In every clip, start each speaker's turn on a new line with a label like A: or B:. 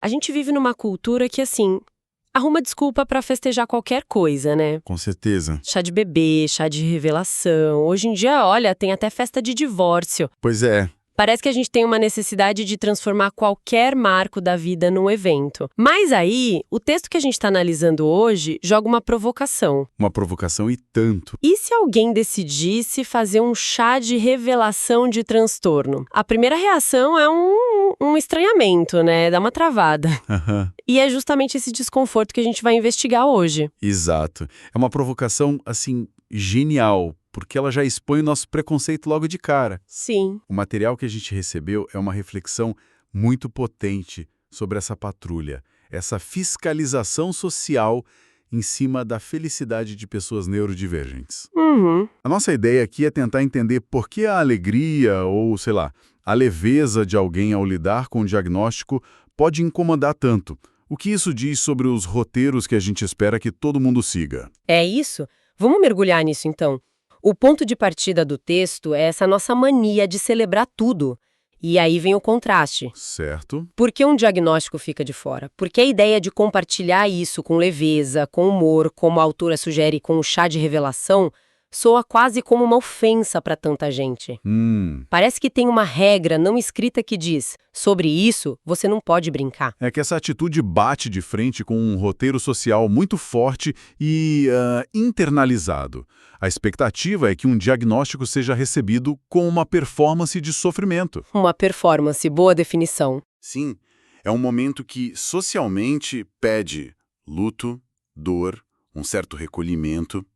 A: A gente vive numa cultura que, assim, arruma desculpa pra festejar qualquer coisa, né?
B: Com certeza.
A: Chá de bebê, chá de revelação. Hoje em dia, olha, tem até festa de divórcio.
B: Pois é.
A: Parece que a gente tem uma necessidade de transformar qualquer marco da vida num evento. Mas aí, o texto que a gente está analisando hoje joga uma provocação.
B: Uma provocação e tanto.
A: E se alguém decidisse fazer um chá de revelação de transtorno? A primeira reação é um estranhamento, né? Dá uma travada. E é justamente esse desconforto que a gente vai investigar hoje.
B: Exato. É uma provocação, assim, genial, porque ela já expõe o nosso preconceito logo de cara.
A: Sim.
B: O material que a gente recebeu é uma reflexão muito potente sobre essa patrulha, essa fiscalização social em cima da felicidade de pessoas neurodivergentes.
A: Uhum.
B: A nossa ideia aqui é tentar entender por que a alegria ou, sei lá, a leveza de alguém ao lidar com o diagnóstico pode incomodar tanto. O que isso diz sobre os roteiros que a gente espera que todo mundo siga?
A: É isso? Vamos mergulhar nisso, então. O ponto de partida do texto é essa nossa mania de celebrar tudo. E aí vem o contraste.
B: Certo?
A: Por que um diagnóstico fica de fora? Porque a ideia de compartilhar isso com leveza, com humor, como a autora sugere com o chá de revelação, soa quase como uma ofensa para tanta gente. Parece que tem uma regra não escrita que diz: sobre isso, você não pode brincar.
B: É que essa atitude bate de frente com um roteiro social muito forte e internalizado. A expectativa é que um diagnóstico seja recebido com uma performance de sofrimento.
A: Uma performance, boa definição.
B: Sim, é um momento que socialmente pede luto, dor, um certo recolhimento.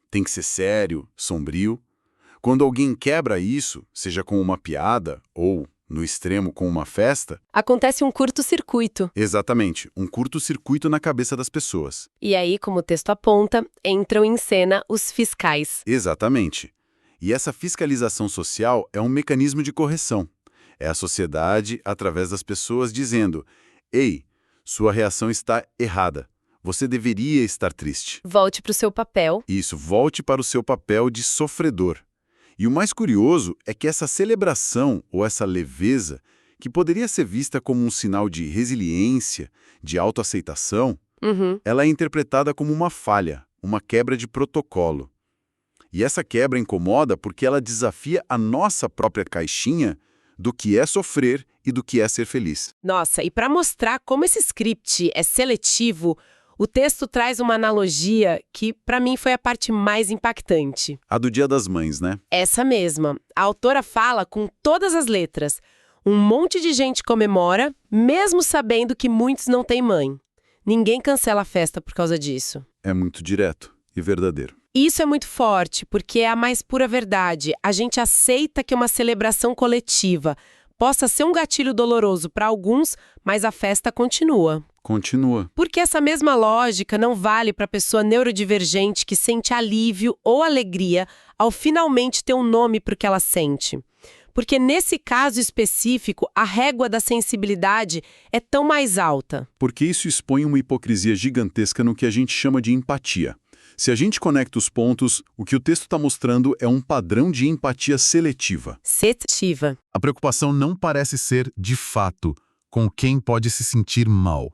B: Tem que ser sério, sombrio. Quando alguém quebra isso, seja com uma piada ou, no extremo, com uma festa...
A: Acontece um curto-circuito.
B: Exatamente, um curto-circuito na cabeça das pessoas.
A: E aí, como o texto aponta, entram em cena os fiscais.
B: Exatamente. E essa fiscalização social é um mecanismo de correção. É a sociedade, através das pessoas, dizendo: ei, sua reação está errada. Você deveria estar triste.
A: Volte para o seu papel.
B: Isso, volte para o seu papel de sofredor. E o mais curioso é que essa celebração, ou essa leveza, que poderia ser vista como um sinal de resiliência, de autoaceitação, ela é interpretada como uma falha, uma quebra de protocolo. E essa quebra incomoda porque ela desafia a nossa própria caixinha do que é sofrer e do que é ser feliz.
A: Nossa, e para mostrar como esse script é seletivo, o texto traz uma analogia que, para mim, foi a parte mais impactante.
B: A do Dia das Mães, né?
A: Essa mesma. A autora fala com todas as letras. Um monte de gente comemora, mesmo sabendo que muitos não têm mãe. Ninguém cancela a festa por causa disso.
B: É muito direto e verdadeiro.
A: Isso é muito forte, porque é a mais pura verdade. A gente aceita que uma celebração coletiva possa ser um gatilho doloroso para alguns, mas a festa continua.
B: Continua.
A: Porque essa mesma lógica não vale para a pessoa neurodivergente que sente alívio ou alegria ao finalmente ter um nome para o que ela sente. Porque nesse caso específico, a régua da sensibilidade é tão mais alta.
B: Porque isso expõe uma hipocrisia gigantesca no que a gente chama de empatia. Se a gente conecta os pontos, o que o texto está mostrando é um padrão de empatia seletiva.
A: Seletiva.
C: A preocupação não parece ser, de fato, com quem pode se sentir mal.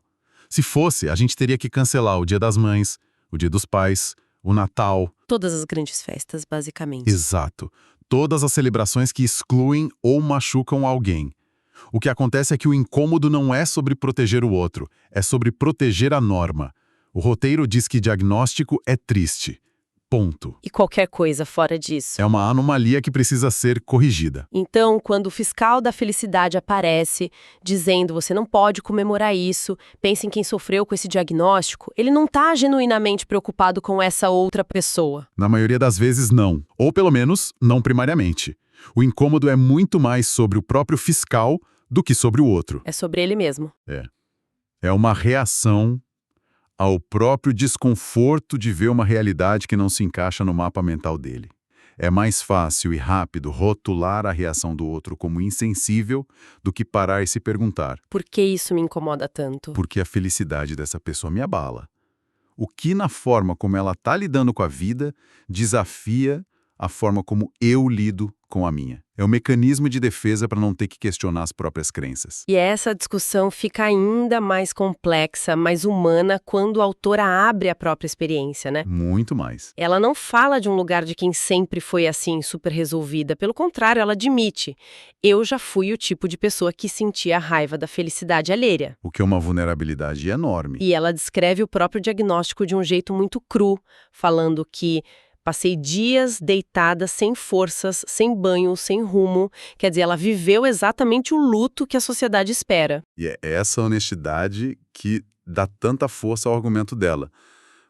C: Se fosse, a gente teria que cancelar o Dia das Mães, o Dia dos Pais, o Natal.
A: Todas as grandes festas, basicamente.
C: Exato. Todas as celebrações que excluem ou machucam alguém. O que acontece é que o incômodo não é sobre proteger o outro, é sobre proteger a norma. O roteiro diz que diagnóstico é triste. Ponto.
A: E qualquer coisa fora disso.
C: É uma anomalia que precisa ser corrigida.
A: Então, quando o fiscal da felicidade aparece, dizendo você não pode comemorar isso, pense em quem sofreu com esse diagnóstico, ele não está genuinamente preocupado com essa outra pessoa.
C: Na maioria das vezes, não. Ou pelo menos, não primariamente. O incômodo é muito mais sobre o próprio fiscal do que sobre o outro.
A: É sobre ele mesmo.
C: É uma reação ao próprio desconforto de ver uma realidade que não se encaixa no mapa mental dele. É mais fácil e rápido rotular a reação do outro como insensível do que parar e se perguntar:
A: por que isso me incomoda tanto?
C: por que a felicidade dessa pessoa me abala? O que na forma como ela está lidando com a vida desafia a forma como eu lido com a minha. É um mecanismo de defesa para não ter que questionar as próprias crenças.
A: E essa discussão fica ainda mais complexa, mais humana, quando a autora abre a própria experiência, né?
C: Muito mais.
A: Ela não fala de um lugar de quem sempre foi assim, super resolvida. Pelo contrário, ela admite. Eu já fui o tipo de pessoa que sentia a raiva da felicidade alheia.
C: O que é uma vulnerabilidade enorme.
A: E ela descreve o próprio diagnóstico de um jeito muito cru, falando que passei dias deitada, sem forças, sem banho, sem rumo. Quer dizer, ela viveu exatamente o luto que a sociedade espera.
C: E é essa honestidade que dá tanta força ao argumento dela.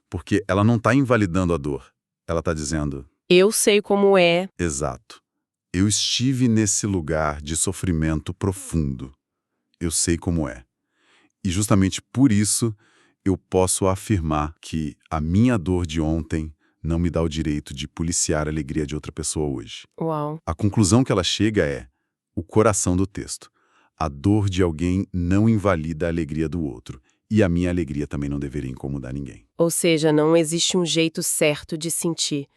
C: Porque ela não está invalidando a dor. Ela está dizendo...
A: Eu sei como é.
C: Exato. Eu estive nesse lugar de sofrimento profundo. Eu sei como é. E justamente por isso eu posso afirmar que a minha dor de ontem não me dá o direito de policiar a alegria de outra pessoa hoje.
A: Uau.
C: A conclusão que ela chega é o coração do texto. A dor de alguém não invalida a alegria do outro. E a minha alegria também não deveria incomodar ninguém.
A: Ou seja, não existe um jeito certo de sentir.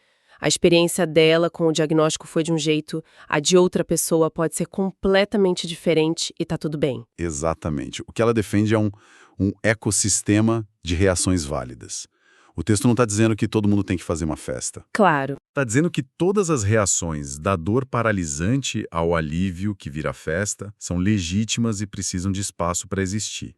A: A experiência dela com o diagnóstico foi de um jeito, a de outra pessoa pode ser completamente diferente e tá tudo bem.
C: Exatamente. O que ela defende é um ecossistema de reações válidas. O texto não está dizendo que todo mundo tem que fazer uma festa.
A: Claro.
C: Está dizendo que todas as reações, da dor paralisante ao alívio que vira festa, são legítimas e precisam de espaço para existir.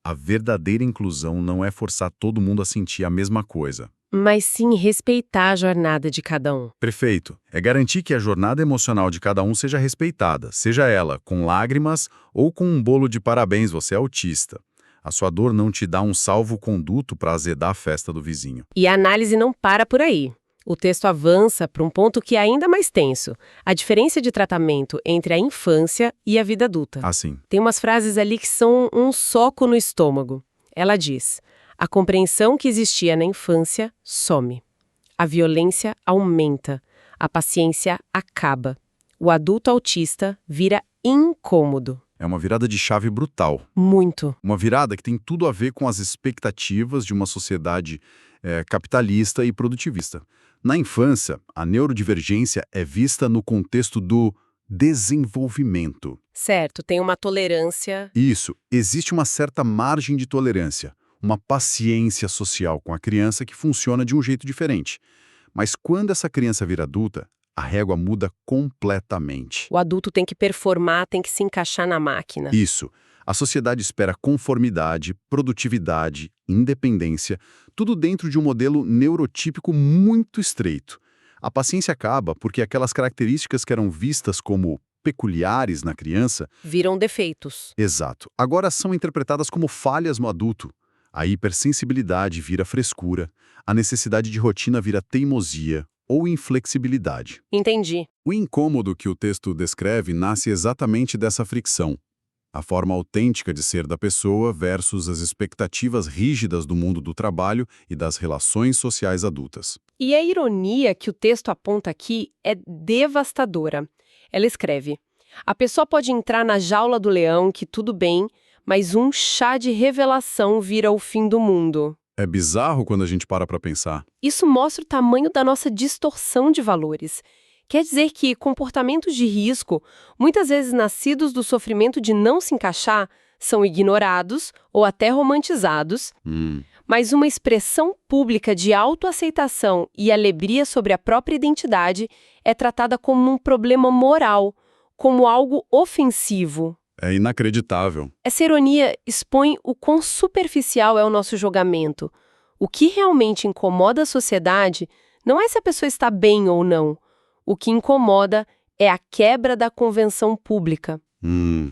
C: A verdadeira inclusão não é forçar todo mundo a sentir a mesma coisa.
A: Mas sim respeitar a jornada de cada um.
C: Perfeito. É garantir que a jornada emocional de cada um seja respeitada, seja ela com lágrimas ou com um bolo de parabéns, você é autista. A sua dor não te dá um salvo-conduto para azedar a festa do vizinho.
A: E a análise não para por aí. O texto avança para um ponto que é ainda mais tenso, a diferença de tratamento entre a infância e a vida adulta.
C: Assim.
A: Tem umas frases ali que são um soco no estômago. Ela diz: a compreensão que existia na infância some. A violência aumenta. A paciência acaba. O adulto autista vira incômodo.
C: É uma virada de chave brutal.
A: Muito.
C: Uma virada que tem tudo a ver com as expectativas de uma sociedade capitalista e produtivista. Na infância, a neurodivergência é vista no contexto do desenvolvimento.
A: Certo, tem uma tolerância.
C: Isso, existe uma certa margem de tolerância, uma paciência social com a criança que funciona de um jeito diferente. Mas quando essa criança vira adulta, a régua muda completamente.
A: O adulto tem que performar, tem que se encaixar na máquina.
C: Isso. A sociedade espera conformidade, produtividade, independência, tudo dentro de um modelo neurotípico muito estreito. A paciência acaba porque aquelas características que eram vistas como peculiares na criança...
A: viram defeitos.
C: Exato. Agora são interpretadas como falhas no adulto. A hipersensibilidade vira frescura, a necessidade de rotina vira teimosia ou inflexibilidade.
A: Entendi.
C: O incômodo que o texto descreve nasce exatamente dessa fricção. A forma autêntica de ser da pessoa versus as expectativas rígidas do mundo do trabalho e das relações sociais adultas.
A: E a ironia que o texto aponta aqui é devastadora. Ela escreve: a pessoa pode entrar na jaula do leão, que tudo bem, mas um chá de revelação vira o fim do mundo.
C: É bizarro quando a gente para pensar.
A: Isso mostra o tamanho da nossa distorção de valores. Quer dizer que comportamentos de risco, muitas vezes nascidos do sofrimento de não se encaixar, são ignorados ou até romantizados, mas uma expressão pública de autoaceitação e alegria sobre a própria identidade é tratada como um problema moral, como algo ofensivo.
C: É inacreditável.
A: Essa ironia expõe o quão superficial é o nosso julgamento. O que realmente incomoda a sociedade não é se a pessoa está bem ou não. O que incomoda é a quebra da convenção pública.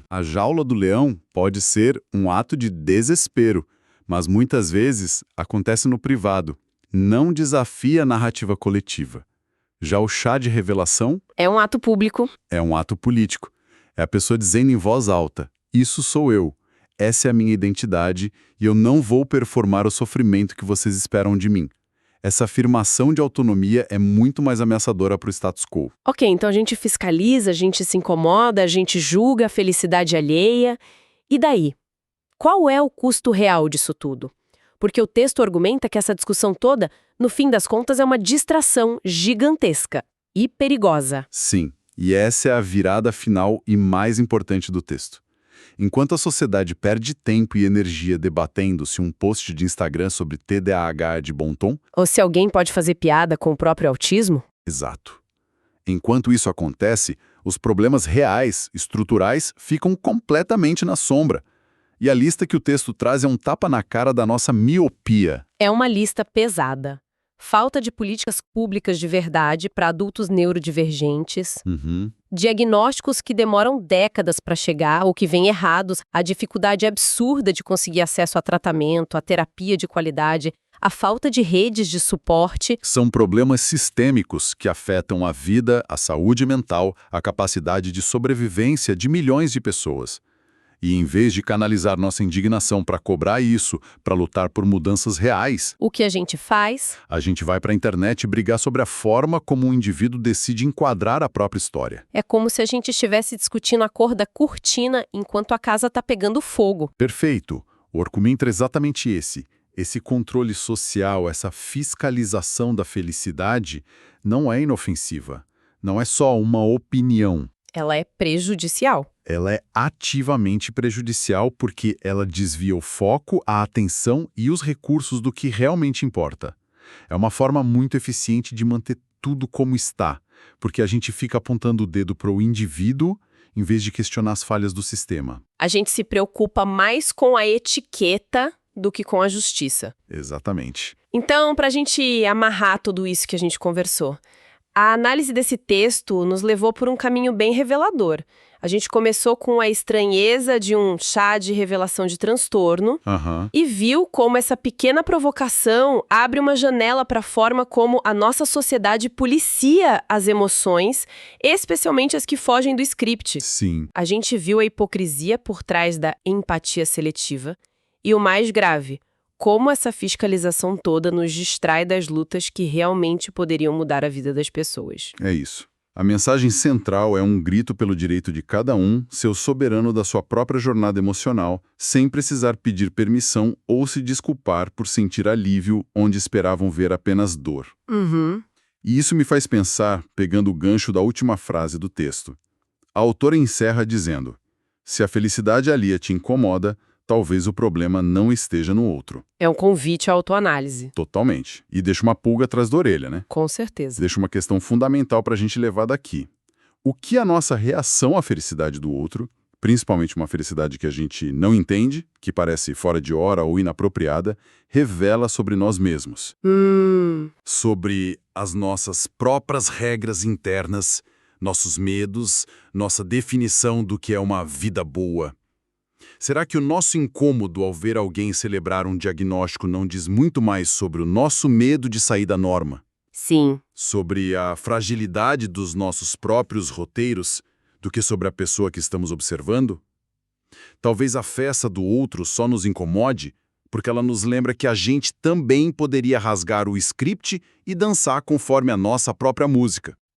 C: A jaula do leão pode ser um ato de desespero, mas muitas vezes acontece no privado. Não desafia a narrativa coletiva. Já o chá de revelação
A: É um ato público.
C: é um ato político. É a pessoa dizendo em voz alta: isso sou eu, essa é a minha identidade e eu não vou performar o sofrimento que vocês esperam de mim. Essa afirmação de autonomia é muito mais ameaçadora para o status quo.
A: Ok, então a gente fiscaliza, a gente se incomoda, a gente julga a felicidade alheia. E daí? Qual é o custo real disso tudo? Porque o texto argumenta que essa discussão toda, no fim das contas, é uma distração gigantesca. e perigosa.
C: Sim, e essa é a virada final e mais importante do texto. Enquanto a sociedade perde tempo e energia debatendo se um post de Instagram sobre TDAH é de bom tom,
A: Ou se alguém pode fazer piada com o próprio autismo?
C: exato. Enquanto isso acontece, os problemas reais, estruturais, ficam completamente na sombra. E a lista que o texto traz é um tapa na cara da nossa miopia.
A: É uma lista pesada. Falta de políticas públicas de verdade para adultos neurodivergentes, diagnósticos que demoram décadas para chegar ou que vêm errados, a dificuldade absurda de conseguir acesso a tratamento, a terapia de qualidade, a falta de redes de suporte.
C: São problemas sistêmicos que afetam a vida, a saúde mental, a capacidade de sobrevivência de milhões de pessoas. E em vez de canalizar nossa indignação para cobrar isso, para lutar por mudanças reais,
A: O que a gente faz?
C: a gente vai para a internet brigar sobre a forma como um indivíduo decide enquadrar a própria história.
A: É como se a gente estivesse discutindo a cor da cortina enquanto a casa está pegando fogo.
C: Perfeito. O Orcumentra é exatamente esse. Esse controle social, essa fiscalização da felicidade, não é inofensiva. Não é só uma opinião.
A: Ela é prejudicial.
C: Ela é ativamente prejudicial porque ela desvia o foco, a atenção e os recursos do que realmente importa. É uma forma muito eficiente de manter tudo como está, porque a gente fica apontando o dedo para o indivíduo em vez de questionar as falhas do sistema.
A: A gente se preocupa mais com a etiqueta do que com a justiça.
C: Exatamente.
A: Então, para a gente amarrar tudo isso que a gente conversou, a análise desse texto nos levou por um caminho bem revelador. A gente começou com a estranheza de um chá de revelação de transtorno e viu como essa pequena provocação abre uma janela para a forma como a nossa sociedade policia as emoções, especialmente as que fogem do script.
C: Sim.
A: A gente viu a hipocrisia por trás da empatia seletiva e o mais grave, como essa fiscalização toda nos distrai das lutas que realmente poderiam mudar a vida das pessoas.
C: É isso. A mensagem central é um grito pelo direito de cada um ser o soberano da sua própria jornada emocional, sem precisar pedir permissão ou se desculpar por sentir alívio onde esperavam ver apenas dor. E isso me faz pensar, pegando o gancho da última frase do texto. A autora encerra dizendo: se a felicidade alheia te incomoda, talvez o problema não esteja no outro.
A: É um convite à autoanálise.
C: Totalmente. E deixa uma pulga atrás da orelha, né?
A: Com certeza.
C: Deixa uma questão fundamental para a gente levar daqui. O que a nossa reação à felicidade do outro, principalmente uma felicidade que a gente não entende, que parece fora de hora ou inapropriada, revela sobre nós mesmos? Sobre as nossas próprias regras internas, nossos medos, nossa definição do que é uma vida boa. Será que o nosso incômodo ao ver alguém celebrar um diagnóstico não diz muito mais sobre o nosso medo de sair da norma?
A: Sim.
C: Sobre a fragilidade dos nossos próprios roteiros do que sobre a pessoa que estamos observando? Talvez a festa do outro só nos incomode porque ela nos lembra que a gente também poderia rasgar o script e dançar conforme a nossa própria música.